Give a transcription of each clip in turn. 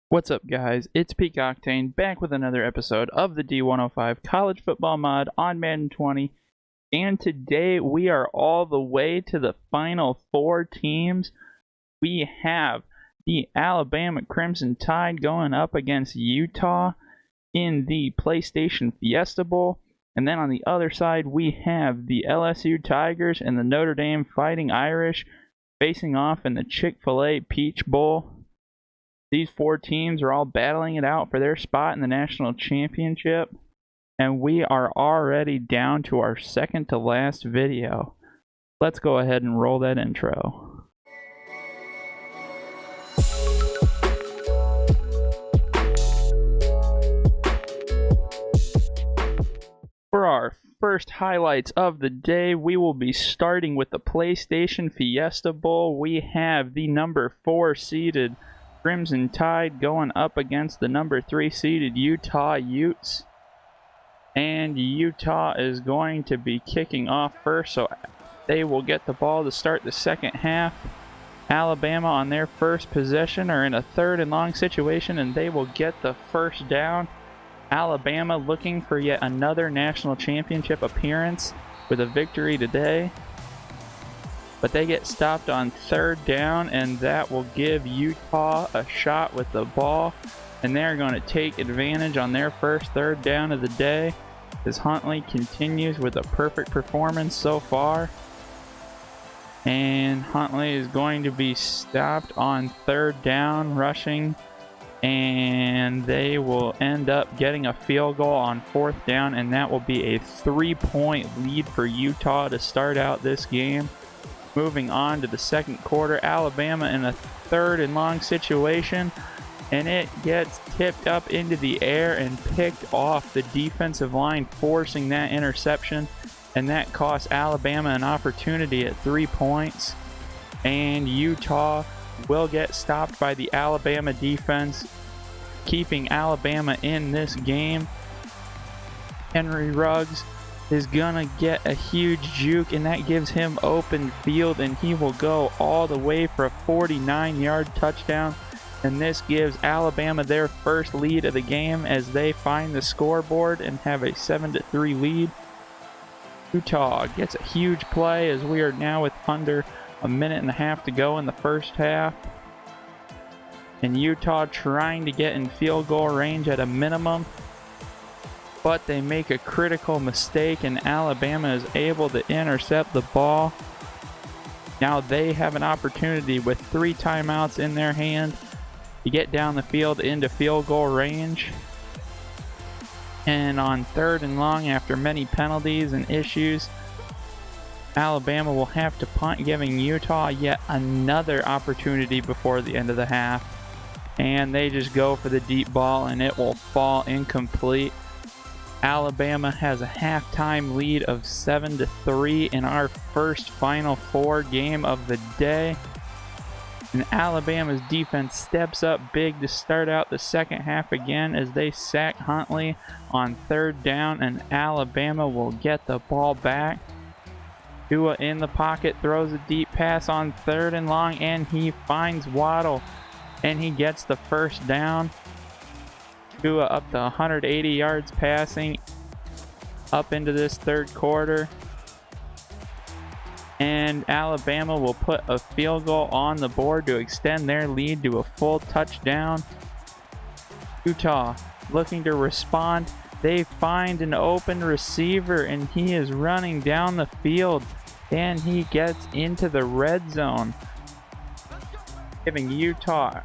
What's up, guys? It's Peak Octane back with another episode of the D105 College Football Mod on Madden 20. And today we are all the way to the final four teams. We have the Alabama Crimson Tide going up against Utah in the PlayStation Fiesta Bowl. And then on the other side, we have the LSU Tigers and the Notre Dame Fighting Irish facing off in the Chick-fil-A Peach Bowl. These four teams are all battling it out for their spot in the national championship. And we are already down to our second to last video. Let's go ahead and roll that intro. For our first highlights of the day, we will be starting with the PlayStation Fiesta Bowl. We have the number 4 seeded Crimson Tide going up against the number 3 seeded Utah Utes. And Utah is going to be kicking off first, so they will get the ball to start the second half. Alabama on their first possession are in a third and long situation, and they will get the first down. Alabama looking for yet another national championship appearance with a victory today. But they get stopped on third down, and that will give Utah a shot with the ball. And they're going to take advantage on their first third down of the day, as Huntley continues with a perfect performance so far. And Huntley is going to be stopped on third down rushing, and they will end up getting a field goal on fourth down, and that will be a 3-point lead for Utah to start out this game. Moving on to the second quarter, Alabama in a third and long situation, and it gets tipped up into the air and picked off the defensive line, forcing that interception, and that cost Alabama an opportunity at 3 points. And Utah will get stopped by the Alabama defense, keeping Alabama in this game. Henry Ruggs is gonna get a huge juke, and that gives him open field, and he will go all the way for a 49-yard touchdown. And this gives Alabama their first lead of the game as they find the scoreboard and have a 7-3 lead. Utah gets a huge play as we are now with under a minute and a half to go in the first half. And Utah trying to get in field goal range at a minimum, but they make a critical mistake, and Alabama is able to intercept the ball. Now they have an opportunity with 3 timeouts in their hand to get down the field into field goal range. And on third and long, after many penalties and issues, Alabama will have to punt, giving Utah yet another opportunity before the end of the half. And they just go for the deep ball, and it will fall incomplete. Alabama has a halftime lead of 7-3 in our first Final Four game of the day. And Alabama's defense steps up big to start out the second half again as they sack Huntley on third down, and Alabama will get the ball back. Tua in the pocket throws a deep pass on third and long, and he finds Waddle, and he gets the first down. Tua up to 180 yards passing up into this third quarter. And Alabama will put a field goal on the board to extend their lead to a full touchdown. Utah looking to respond. They find an open receiver, and he is running down the field, and he gets into the red zone, giving Utah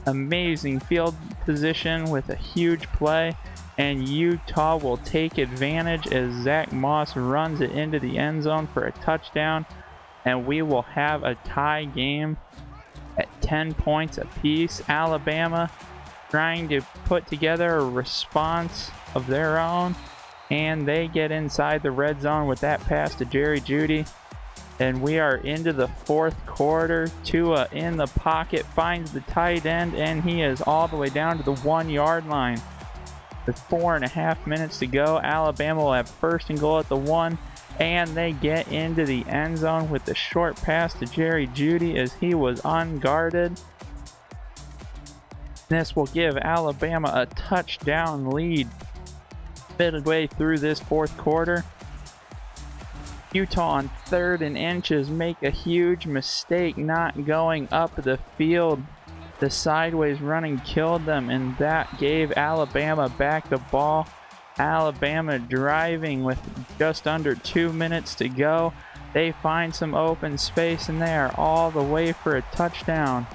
amazing field position with a huge play. And Utah will take advantage as Zach Moss runs it into the end zone for a touchdown. And we will have a tie game at 10 points apiece. Alabama trying to put together a response of their own, and they get inside the red zone with that pass to Jerry Jeudy. And we are into the fourth quarter. Tua in the pocket finds the tight end, and he is all the way down to the 1-yard line. With 4.5 minutes to go, Alabama will have first and goal at the 1, and they get into the end zone with the short pass to Jerry Jeudy as he was unguarded. This will give Alabama a touchdown lead midway through this fourth quarter. Utah on 3rd and inches make a huge mistake not going up the field. The sideways running killed them, and that gave Alabama back the ball. Alabama driving with just under 2 minutes to go. They find some open space, and they are all the way for a touchdown.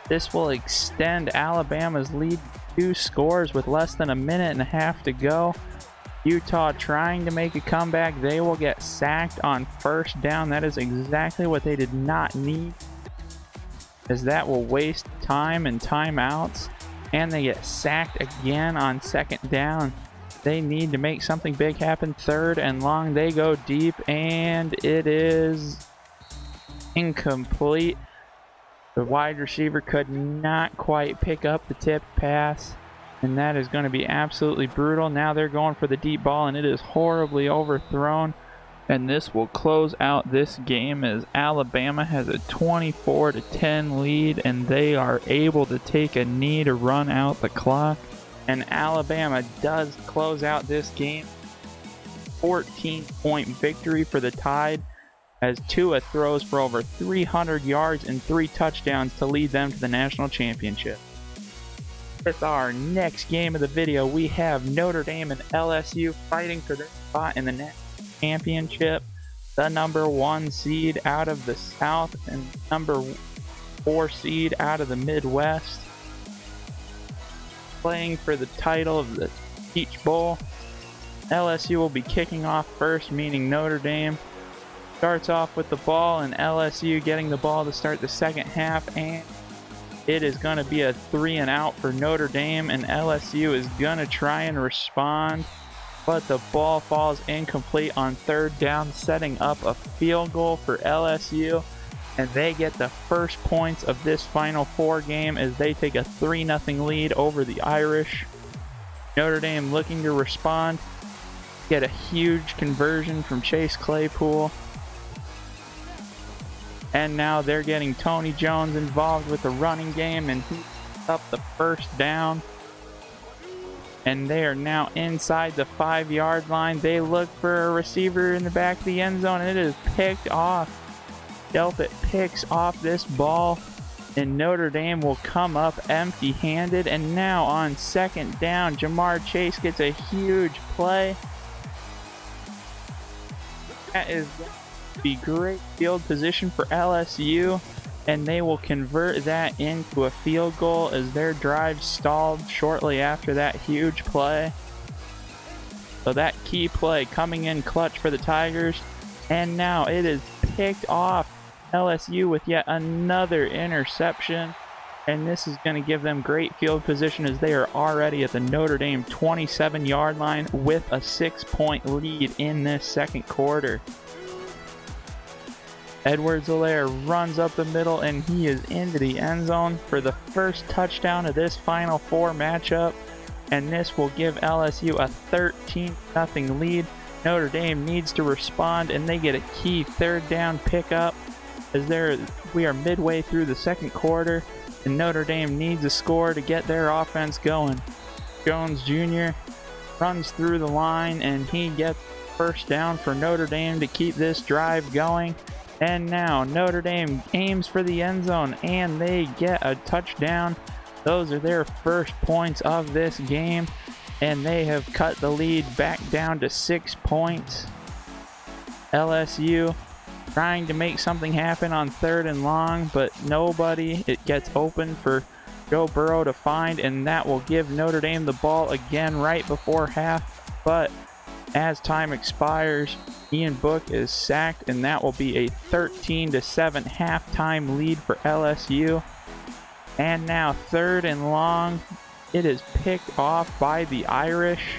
This will extend Alabama's lead to 2 scores with less than a minute and a half to go. Utah trying to make a comeback. They will get sacked on 1st down. That is exactly what they did not need, as that will waste time and timeouts. And they get sacked again on 2nd down. They need to make something big happen. 3rd and long. They go deep, and it is incomplete. The wide receiver could not quite pick up the tipped pass, and that is going to be absolutely brutal. Now they're going for the deep ball, and it is horribly overthrown. And this will close out this game as Alabama has a 24-10 lead, and they are able to take a knee to run out the clock. And Alabama does close out this game. 14-point victory for the Tide, as Tua throws for over 300 yards and 3 touchdowns to lead them to the national championship. With our next game of the video, we have Notre Dame and LSU fighting for their spot in the national championship. The number 1 seed out of the South and number 4 seed out of the Midwest, playing for the title of the Peach Bowl. LSU will be kicking off first, meaning Notre Dame starts off with the ball, and LSU getting the ball to start the second half, and it is going to be a 3-and-out for Notre Dame, and LSU is going to try and respond, but the ball falls incomplete on 3rd down, setting up a field goal for LSU, and they get the first points of this Final Four game as they take a 3-0 lead over the Irish. Notre Dame looking to respond, get a huge conversion from Chase Claypool. And now they're getting Tony Jones involved with the running game, and he's up the 1st down. And they are now inside the 5-yard line. They look for a receiver in the back of the end zone, and it is picked off. Delpit picks off this ball, and Notre Dame will come up empty-handed. And now on 2nd down, Jamar Chase gets a huge play. That is be great field position for LSU, and they will convert that into a field goal as their drive stalled shortly after that huge play. So that key play coming in clutch for the Tigers, and now it is picked off. LSU with yet another interception, and this is going to give them great field position as they are already at the Notre Dame 27-yard line with a 6-point lead in this second quarter. Edwards-Helaire runs up the middle, and he is into the end zone for the first touchdown of this Final Four matchup, and this will give LSU a 13-0 lead. Notre Dame needs to respond, and they get a key 3rd down pickup as we are midway through the second quarter, and Notre Dame needs a score to get their offense going. Jones Jr. runs through the line, and he gets 1st down for Notre Dame to keep this drive going. And now Notre Dame aims for the end zone, and they get a touchdown. Those are their first points of this game, and they have cut the lead back down to 6 points. LSU trying to make something happen on 3rd and long, but nobody. It gets open for Joe Burrow to find, and that will give Notre Dame the ball again right before half. But as time expires, Ian Book is sacked, and that will be a 13-7 halftime lead for LSU. And now 3rd and long. It is picked off by the Irish.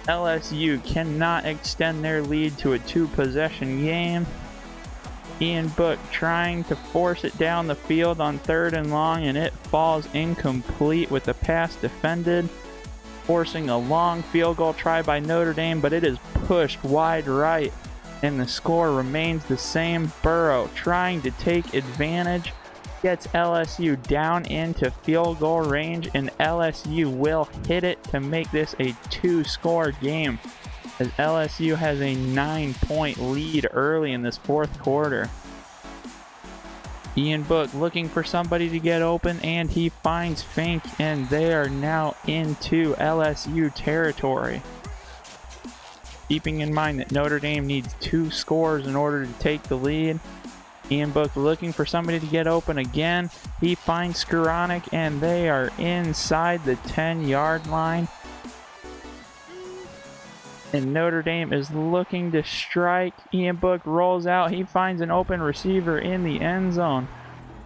LSU cannot extend their lead to a 2-possession game. Ian Book trying to force it down the field on 3rd and long, and it falls incomplete with the pass defended, forcing a long field goal try by Notre Dame, but it is pushed wide right, and the score remains the same. Burrow trying to take advantage, gets LSU down into field goal range, and LSU will hit it to make this a 2-score game, as LSU has a 9-point lead early in this fourth quarter. Ian Book looking for somebody to get open, and he finds Fink, and they are now into LSU territory. Keeping in mind that Notre Dame needs 2 scores in order to take the lead. Ian Book looking for somebody to get open again. He finds Skoranek, and they are inside the 10-yard line. And Notre Dame is looking to strike. Ian Book rolls out. He finds an open receiver in the end zone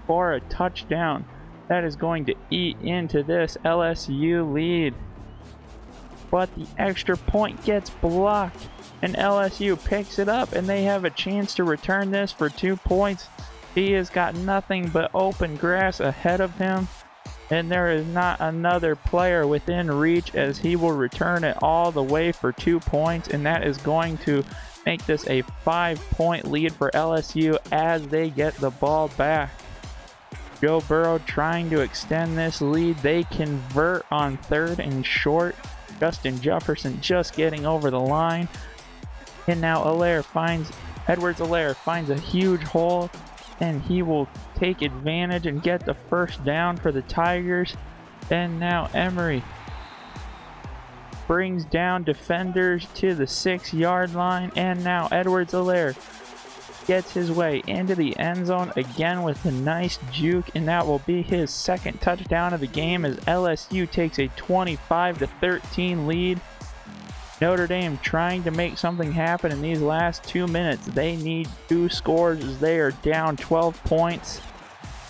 for a touchdown. That is going to eat into this LSU lead. But the extra point gets blocked, and LSU picks it up, and they have a chance to return this for 2 points. He has got nothing but open grass ahead of him, and there is not another player within reach, as he will return it all the way for 2 points, and that is going to make this a 5-point lead for LSU as they get the ball back. Joe Burrow trying to extend this lead. They convert on 3rd and short. Justin Jefferson just getting over the line. And now Edwards-Helaire finds a huge hole, and he will take advantage and get the first down for the Tigers. And now Emery brings down defenders to the 6-yard line, and now Edwards-Helaire gets his way into the end zone again with a nice juke, and that will be his 2nd touchdown of the game as LSU takes a 25-13 lead. Notre Dame trying to make something happen in these last 2 minutes. They need 2 scores as they are down 12 points.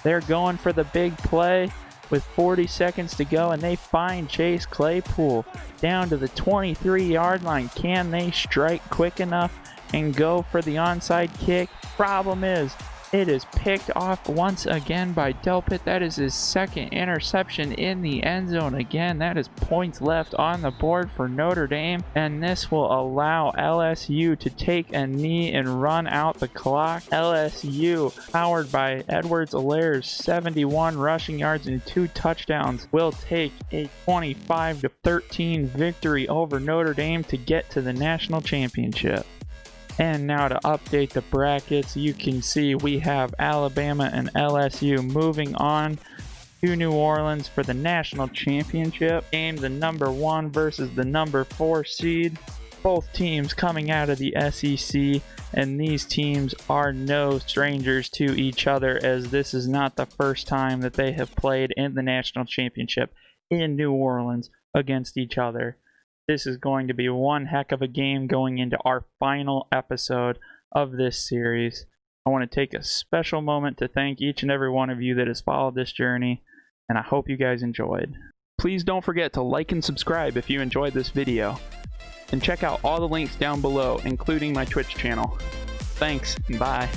They're going for the big play with 40 seconds to go, and they find Chase Claypool down to the 23-yard line. Can they strike quick enough and go for the onside kick? Problem is, it is picked off once again by Delpit. That is his 2nd interception in the end zone. Again, that is points left on the board for Notre Dame, and this will allow LSU to take a knee and run out the clock. LSU, powered by Edwards-Helaire's 71 rushing yards and 2 touchdowns, will take a 25-13 victory over Notre Dame to get to the national championship. And now to update the brackets, you can see we have Alabama and LSU moving on to New Orleans for the national championship game, the number 1 versus the number 4 seed. Both teams coming out of the SEC, and these teams are no strangers to each other, as this is not the first time that they have played in the national championship in New Orleans against each other. This is going to be one heck of a game going into our final episode of this series. I want to take a special moment to thank each and every one of you that has followed this journey, and I hope you guys enjoyed. Please don't forget to like and subscribe if you enjoyed this video, and check out all the links down below, including my Twitch channel. Thanks, and bye.